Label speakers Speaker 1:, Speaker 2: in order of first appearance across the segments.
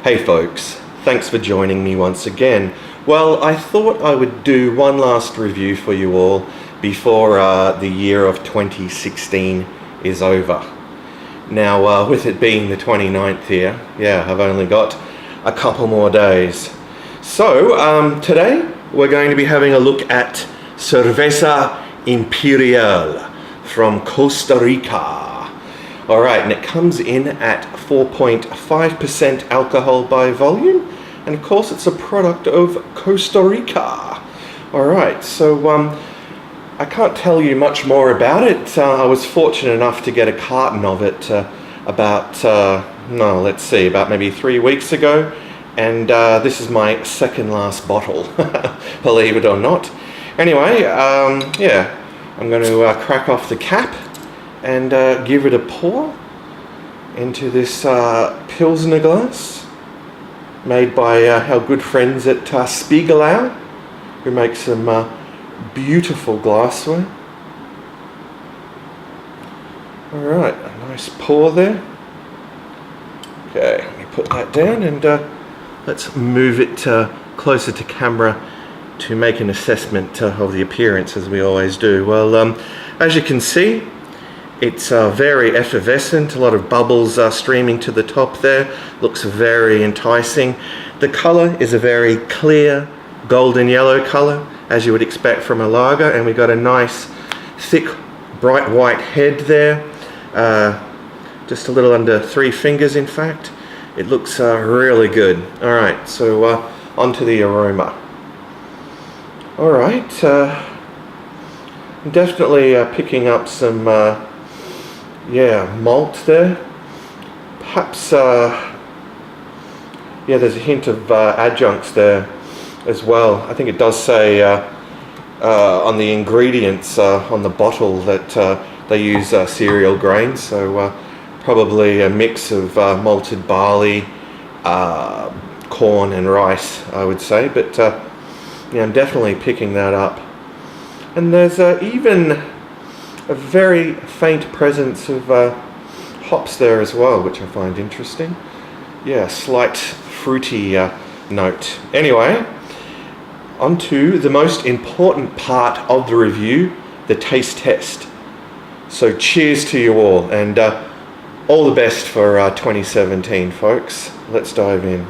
Speaker 1: Hey folks, thanks for joining me once again. Well, I thought I would do one last review for you all before the year of 2016 is over. Now, with it being the 29th here, I've only got a couple more days. So, today we're going to be having a look at Cerveza Imperial from Costa Rica. Alright, and it comes in at 4.5% alcohol by volume, and of course it's a product of Costa Rica. Alright, so I can't tell you much more about it. I was fortunate enough to get a carton of it about maybe 3 weeks ago, and this is my second last bottle, believe it or not. Anyway, I'm going to crack off the cap and give it a pour into this Pilsner glass made by our good friends at Spiegelau, who make some beautiful glassware. Alright, a nice pour there. Okay, let me put that down and let's move it closer to camera to make an assessment of the appearance, as we always do. Well, as you can see, it's very effervescent, a lot of bubbles streaming to the top there. Looks very enticing. The colour is a very clear golden yellow colour, as you would expect from a lager, and we've got a nice thick bright white head there, just a little under 3 fingers in fact. It looks really good. Alright, so on to the aroma. Alright, definitely picking up some malt there. Perhaps there's a hint of adjuncts there as well. I think it does say on the ingredients on the bottle that they use cereal grains, so probably a mix of malted barley, corn and rice, I would say, but I'm definitely picking that up. And there's even a very faint presence of hops there as well, which I find interesting. Yeah, slight fruity note. Anyway, on to the most important part of the review, the taste test. So cheers to you all, and all the best for 2017, folks. Let's dive in.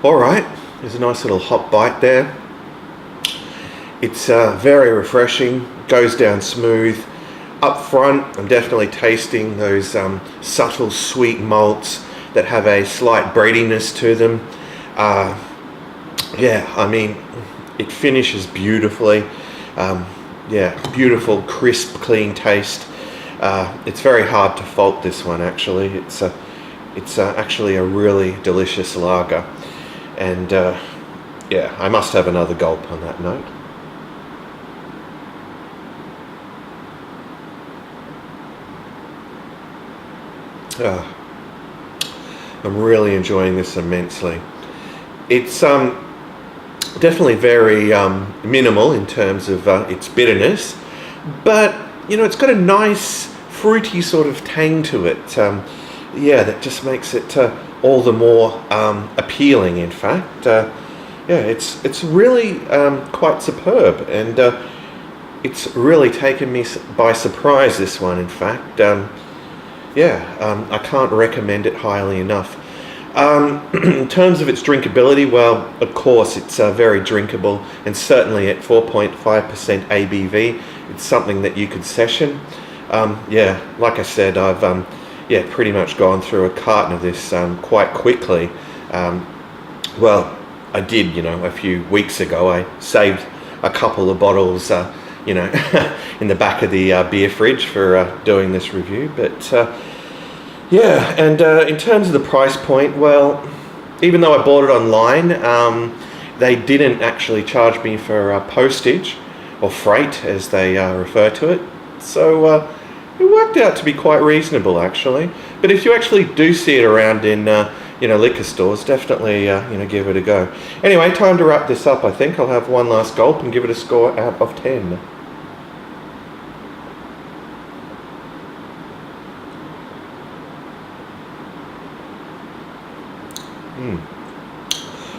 Speaker 1: Alright, there's a nice little hop bite there. It's very refreshing, goes down smooth. Up front, I'm definitely tasting those subtle sweet malts that have a slight breadiness to them. It finishes beautifully. Beautiful, crisp, clean taste. It's very hard to fault this one, actually. It's actually a really delicious lager, and I must have another gulp on that note. I'm really enjoying this immensely. It's definitely very minimal in terms of its bitterness, but it's got a nice fruity sort of tang to it. That just makes it all the more appealing, in fact. It's really quite superb, and it's really taken me by surprise, this one, in fact. I can't recommend it highly enough. In terms of its drinkability, well, of course, it's very drinkable, and certainly at 4.5% ABV, it's something that you could session. Like I said, I've pretty much gone through a carton of this quite quickly. I did, a few weeks ago. I saved a couple of bottles, in the back of the beer fridge for doing this review. But in terms of the price point, well, even though I bought it online, they didn't actually charge me for postage, or freight as they refer to it. So it worked out to be quite reasonable, actually. But if you actually do see it around in liquor stores, definitely give it a go. Anyway, time to wrap this up. I think I'll have one last gulp and give it a score out of 10.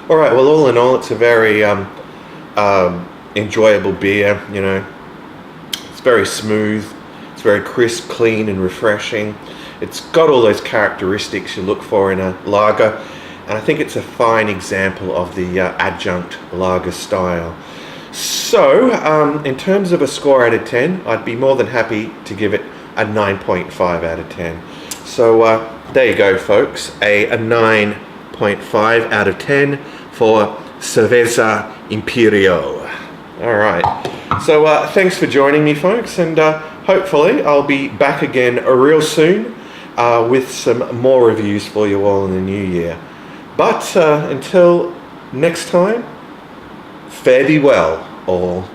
Speaker 1: All right. Well, all in all, it's a very enjoyable beer. It's very smooth. It's very crisp, clean, and refreshing. It's got all those characteristics you look for in a lager, and I think it's a fine example of the adjunct lager style. So, in terms of a score out of 10, I'd be more than happy to give it a 9.5 out of 10. So, there you go, folks. A 9.5 out of 10 for Cerveza Imperial. All right. So, thanks for joining me, folks, and hopefully I'll be back again real soon with some more reviews for you all in the new year. But until next time, fare thee well, all.